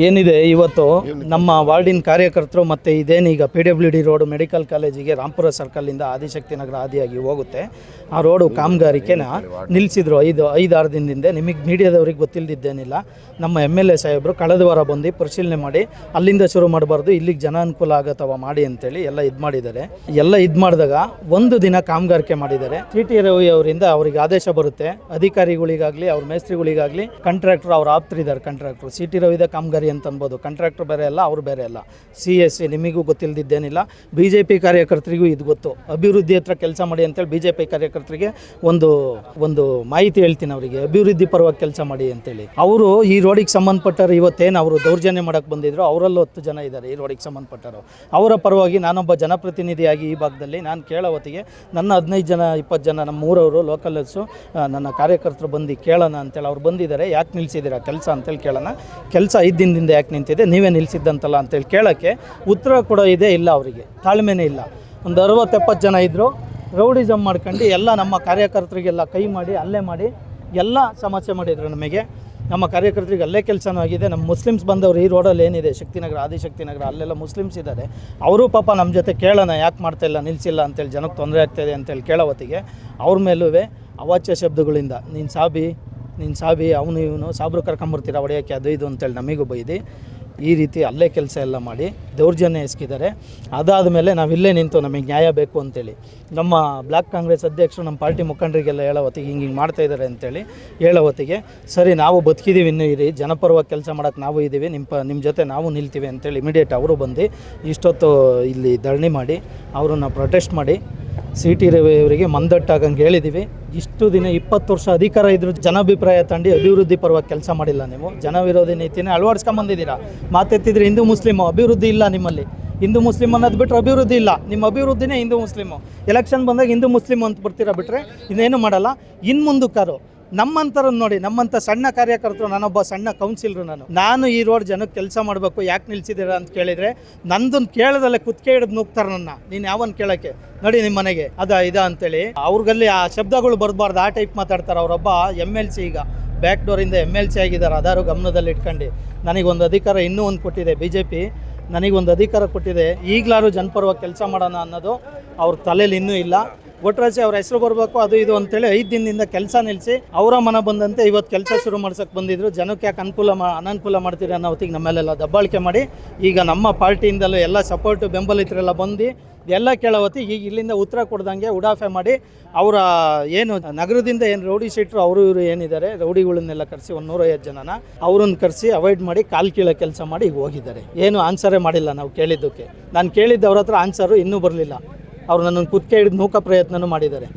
ಏನಿದೆ ಇವತ್ತು ನಮ್ಮ ವಾರ್ಡಿನ ಕಾರ್ಯಕರ್ತರು ಮತ್ತು ಇದೇನೀಗ PWD ರೋಡ್ ಮೆಡಿಕಲ್ ಕಾಲೇಜಿಗೆ ರಾಂಪುರ ಸರ್ಕಲಿಂದ ಆದಿಶಕ್ತಿ ನಗರ ಆದಿಯಾಗಿ ಹೋಗುತ್ತೆ. ಆ ರೋಡು ಕಾಮಗಾರಿಕೆನ ನಿಲ್ಲಿಸಿದ್ರು 5-6 ದಿನದಿಂದ. ನಿಮಗೆ ಮೀಡಿಯಾದವ್ರಿಗೆ ಗೊತ್ತಿಲ್ಲದಿದ್ದೇನಿಲ್ಲ. ನಮ್ಮ MLA ಸಾಹೇಬರು ಕಳೆದ ವಾರ ಬಂದು ಪರಿಶೀಲನೆ ಮಾಡಿ ಅಲ್ಲಿಂದ ಶುರು ಮಾಡಬಾರ್ದು, ಇಲ್ಲಿಗೆ ಜನ ಅನುಕೂಲ ಆಗತ್ತವ ಮಾಡಿ ಅಂತೇಳಿ ಎಲ್ಲ ಇದು ಮಾಡಿದ್ದಾರೆ. ಎಲ್ಲ ಇದು ಮಾಡಿದಾಗ ಒಂದು ದಿನ ಕಾಮಗಾರಿಕೆ ಮಾಡಿದ್ದಾರೆ. CT ರವಿ ಅವರಿಂದ ಅವರಿಗೆ ಆದೇಶ ಬರುತ್ತೆ, ಅಧಿಕಾರಿಗಳಿಗಾಗಲಿ ಅವ್ರ ಮೇಸ್ತ್ರಿಗಳಿಗಾಗಲಿ. ಕಾಂಟ್ರಾಕ್ಟರ್ ಅವ್ರು ಆಪ್ತರಿದ್ದಾರೆ, ಕಾಂಟ್ರಾಕ್ಟರ್ CT ರವಿದ ಕಾಮಗಾರಿ ಅಂತ ಅನ್ಬೋದು. ಕಾಂಟ್ರಾಕ್ಟರ್ ಬೇರೆ ಅಲ್ಲ, ಅವ್ರು ಬೇರೆ ಅಲ್ಲ. CSC ನಿಮಗೂ ಗೊತ್ತಿಲ್ಲದಿದ್ದೇನಿಲ್ಲ, BJP ಕಾರ್ಯಕರ್ತರಿಗೂ ಇದು ಗೊತ್ತು. ಅಭಿವೃದ್ಧಿ ಹತ್ರ ಕೆಲಸ ಮಾಡಿ ಅಂತೇಳಿ BJP ಕಾರ್ಯಕರ್ತರಿಗೆ ಒಂದು ಮಾಹಿತಿ ಹೇಳ್ತೀನಿ ಅವರಿಗೆ, ಅಭಿವೃದ್ಧಿ ಪರವಾಗಿ ಕೆಲಸ ಮಾಡಿ ಅಂತೇಳಿ. ಅವರು ಈ ರೋಡಿಗೆ ಸಂಬಂಧಪಟ್ಟರು ಇವತ್ತೇನು ಅವರು ದೌರ್ಜನ್ಯ ಮಾಡೋಕ್ಕೆ ಬಂದಿದ್ರು, ಅವರಲ್ಲೂ 10 ಜನ ಇದ್ದಾರೆ ಈ ರೋಡಿಗೆ ಸಂಬಂಧಪಟ್ಟರು. ಅವರ ಪರವಾಗಿ ನಾನೊಬ್ಬ ಜನಪ್ರತಿನಿಧಿಯಾಗಿ ಈ ಭಾಗದಲ್ಲಿ ನಾನು ಕೇಳೋ ಹೊತ್ತಿಗೆ ನನ್ನ 15 ಜನ 20 ಜನ ನಮ್ಮ ಊರವರು ಲೋಕಲ್ಸು ನನ್ನ ಕಾರ್ಯಕರ್ತರು ಬಂದು ಕೇಳೋಣ ಅಂತೇಳಿ ಅವ್ರು ಬಂದಿದ್ದಾರೆ. ಯಾಕೆ ನಿಲ್ಲಿಸಿದ್ದೀರಾ ಕೆಲಸ ಅಂತೇಳಿ ಕೇಳೋಣ. ಕೆಲಸ 5 ದಿನದಿಂದ ಯಾಕೆ ನಿಂತಿದೆ, ನೀವೇ ನಿಲ್ಲಿಸಿದ್ದಂತಲ್ಲ ಅಂತೇಳಿ ಕೇಳೋಕ್ಕೆ ಉತ್ತರ ಕೊಡೋ ಇದೇ ಇಲ್ಲ, ಅವರಿಗೆ ತಾಳ್ಮೆನೇ ಇಲ್ಲ. ಒಂದು 60-70 ಜನ ಇದ್ದರು, ರೌಡಿಸಮ್ ಮಾಡ್ಕೊಂಡು ಎಲ್ಲ ನಮ್ಮ ಕಾರ್ಯಕರ್ತರಿಗೆಲ್ಲ ಕೈ ಮಾಡಿ ಹಲ್ಲೆ ಮಾಡಿ ಎಲ್ಲ ಸಮಸ್ಯೆ ಮಾಡಿದರು. ನಮ್ಮ ಕಾರ್ಯಕರ್ತರಿಗೆ ಅಲ್ಲೇ ಕೆಲಸನೂ ಆಗಿದೆ. ನಮ್ಮ ಮುಸ್ಲಿಮ್ಸ್ ಬಂದವರು ಈ ರೋಡಲ್ಲಿ ಏನಿದೆ ಶಕ್ತಿನಗರ ಆದಿಶಕ್ತಿನಗರ ಅಲ್ಲೆಲ್ಲ ಮುಸ್ಲಿಮ್ಸ್ ಇದ್ದಾರೆ. ಅವರು ಪಾಪ ನಮ್ಮ ಜೊತೆ ಕೇಳೋಣ ಯಾಕೆ ಮಾಡ್ತಾಯಿಲ್ಲ ನಿಲ್ಲಿಸಿಲ್ಲ ಅಂತೇಳಿ, ಜನಕ್ಕೆ ತೊಂದರೆ ಆಗ್ತಾಯಿದೆ ಅಂತೇಳಿ ಕೇಳೋ ಹೊತ್ತಿಗೆ ಅವ್ರ ಮೇಲೂ ಅವಾಚ್ಯ ಶಬ್ದಗಳಿಂದ ನೀನು ಸಾಬಿ ಅವನು ಇವನು ಸಾಬ್ರು ಕರ್ಕೊಂಬರ್ತೀರ ಹೊಡೆಯೋಕ್ಕೆ ಅದು ಇದು ಅಂತೇಳಿ ನಮಗೂ ಬೈದು ಈ ರೀತಿ ಅಲ್ಲೇ ಕೆಲಸ ಎಲ್ಲ ಮಾಡಿ ದೌರ್ಜನ್ಯ ಎಸಗಿದ್ದಾರೆ. ಅದಾದ ಮೇಲೆ ನಾವಿಲ್ಲೇ ನಿಂತು ನಮಗೆ ನ್ಯಾಯ ಬೇಕು ಅಂತೇಳಿ ನಮ್ಮ ಬ್ಲಾಕ್ ಕಾಂಗ್ರೆಸ್ ಅಧ್ಯಕ್ಷರು ನಮ್ಮ ಪಾರ್ಟಿ ಮುಖಂಡರಿಗೆಲ್ಲ ಹೇಳೋ ಹೊತ್ತಿಗೆ ಹಿಂಗೆ ಮಾಡ್ತಾಯಿದ್ದಾರೆ ಅಂತೇಳಿ ಹೇಳೋ ಹೊತ್ತಿಗೆ ಸರಿ ನಾವು ಬದುಕಿದ್ದೀವಿ, ಇನ್ನೂ ಇರಿ ಜನಪರವಾಗಿ ಕೆಲಸ ಮಾಡೋಕ್ಕೆ ನಾವು ಇದ್ದೀವಿ, ನಿಮ್ಮ ಜೊತೆ ನಾವು ನಿಲ್ತೀವಿ ಅಂತೇಳಿ ಇಮಿಡಿಯೇಟ್ ಅವರು ಬಂದು ಇಷ್ಟೊತ್ತು ಇಲ್ಲಿ ಧರಣಿ ಮಾಡಿ ಅವರನ್ನು ಪ್ರೊಟೆಸ್ಟ್ ಮಾಡಿ CT ರವಿ ಅವರಿಗೆ ಮಂದಟ್ಟಾಗಂಗೆ ಹೇಳಿದ್ದೀವಿ. ಇಷ್ಟು ದಿನ 20 ವರ್ಷ ಅಧಿಕಾರ ಇದ್ದರೂ ಜನಾಭಿಪ್ರಾಯ ತಂದು ಅಭಿವೃದ್ಧಿ ಪರವಾಗಿ ಕೆಲಸ ಮಾಡಿಲ್ಲ. ನೀವು ಜನ ವಿರೋಧಿ ನೀತಿನೇ ಅಳವಡಿಸ್ಕೊಂಬಂದಿದ್ದೀರಾ. ಮಾತೆತ್ತಿದ್ರೆ ಹಿಂದೂ ಮುಸ್ಲಿಮು ಅಭಿವೃದ್ಧಿ ಇಲ್ಲ ನಿಮ್ಮಲ್ಲಿ. ಹಿಂದೂ ಮುಸ್ಲಿಮ್ ಅನ್ನೋದು ಬಿಟ್ಟರೆ ಅಭಿವೃದ್ಧಿ ಇಲ್ಲ. ನಿಮ್ಮ ಅಭಿವೃದ್ಧಿನೇ ಹಿಂದೂ ಮುಸ್ಲಿಮು. ಎಲೆಕ್ಷನ್ ಬಂದಾಗ ಹಿಂದೂ ಮುಸ್ಲಿಮ್ ಅಂತ ಬರ್ತೀರಾ ಬಿಟ್ಟರೆ ಇನ್ನೇನು ಮಾಡಲ್ಲ. ಇನ್ನು ಮುಂದಕ್ಕಾರು ನಮ್ಮಂಥರನ್ನು ನೋಡಿ, ನಮ್ಮಂಥ ಸಣ್ಣ ಕಾರ್ಯಕರ್ತರು, ನಾನೊಬ್ಬ ಸಣ್ಣ ಕೌನ್ಸಿಲರು, ನಾನು ಈ ರೋಡ್ ಜನಕ್ಕೆ ಕೆಲಸ ಮಾಡಬೇಕು, ಯಾಕೆ ನಿಲ್ಸಿದ್ದೀರಾ ಅಂತ ಕೇಳಿದರೆ ನಂದನ್ನು ಕೇಳದಲ್ಲೇ ಕುತ್ತಿಗೆ ಹಿಡಿದು ನುಗ್ತಾರೆ ನನ್ನ. ನೀನು ಯಾವನ್ ಕೇಳೋಕ್ಕೆ ನೋಡಿ ನಿಮ್ಮ ಮನೆಗೆ ಇದ ಅಂತೇಳಿ ಅವ್ರಿಗಲ್ಲಿ ಆ ಶಬ್ದಗಳು ಬರಬಾರ್ದು, ಆ ಟೈಪ್ ಮಾತಾಡ್ತಾರೆ. ಅವರೊಬ್ಬ MLC ಈಗ ಬ್ಯಾಕ್ ಡೋರಿಂದ MLC ಆಗಿದ್ದಾರೆ. ಅದಾರು ಗಮನದಲ್ಲಿ ಇಟ್ಕೊಂಡು ನನಗೊಂದು ಅಧಿಕಾರ ಇನ್ನೂ ಒಂದು ಕೊಟ್ಟಿದೆ BJP, ನನಗೊಂದು ಅಧಿಕಾರ ಕೊಟ್ಟಿದೆ, ಈಗಲಾರು ಜನಪರವಾಗಿ ಕೆಲಸ ಮಾಡೋಣ ಅನ್ನೋದು ಅವ್ರ ತಲೆಯಲ್ಲಿ ಇನ್ನೂ ಇಲ್ಲ. ಒಟ್ರಾಸಿ ಅವ್ರ ಹೆಸರು ಬರಬೇಕು ಅದು ಇದು ಅಂತೇಳಿ 5 ದಿನದಿಂದ ಕೆಲಸ ನಿಲ್ಲಿಸಿ ಅವರ ಮನ ಬಂದಂತೆ ಇವತ್ತು ಕೆಲಸ ಶುರು ಮಾಡ್ಸೋಕ್ಕೆ ಬಂದಿದ್ರು. ಜನಕ್ಕೆ ಯಾಕೆ ಅನನುಕೂಲ ಮಾಡ್ತೀರಿ ಅನ್ನೋ ಹೊತ್ತಿಗೆ ನಮ್ಮೆಲ್ಲ ದಬ್ಬಾಳಿಕೆ ಮಾಡಿ ಈಗ ನಮ್ಮ ಪಾರ್ಟಿಯಿಂದಲೂ ಎಲ್ಲ ಸಪೋರ್ಟು ಬೆಂಬಲಿತರೆಲ್ಲ ಬಂದು ಎಲ್ಲ ಕೇಳೋ ಹೊತ್ತಿಗೆ ಈಗ ಇಲ್ಲಿಂದ ಉತ್ತರ ಕೊಡ್ದಂಗೆ ಉಡಾಫೆ ಮಾಡಿ ಅವರ ಏನು ನಗರದಿಂದ ಏನು ರೌಡಿ ಶೀಟ್ರು ಅವರು ಇವರು ಏನಿದ್ದಾರೆ ರೌಡಿಗಳನ್ನೆಲ್ಲ ಕರೆಸಿ 150 ಜನನ ಅವ್ರನ್ನ ಕರೆಸಿ ಅವಾಯ್ಡ್ ಮಾಡಿ ಕಾಲು ಕೀಳೋ ಕೆಲಸ ಮಾಡಿ ಈಗ ಹೋಗಿದ್ದಾರೆ. ಏನು ಆನ್ಸರೇ ಮಾಡಿಲ್ಲ ನಾವು ಕೇಳಿದ್ದಕ್ಕೆ. ನಾನು ಕೇಳಿದ್ದು ಅವ್ರ ಹತ್ರ ಆನ್ಸರು ಇನ್ನೂ ಬರಲಿಲ್ಲ. ಅವ್ರು ನನ್ನನ್ನು ಕುತ್ತಿಗೆ ಹಿಡಿದು ನೂಕೋ ಪ್ರಯತ್ನನೂ ಮಾಡಿದ್ದಾರೆ.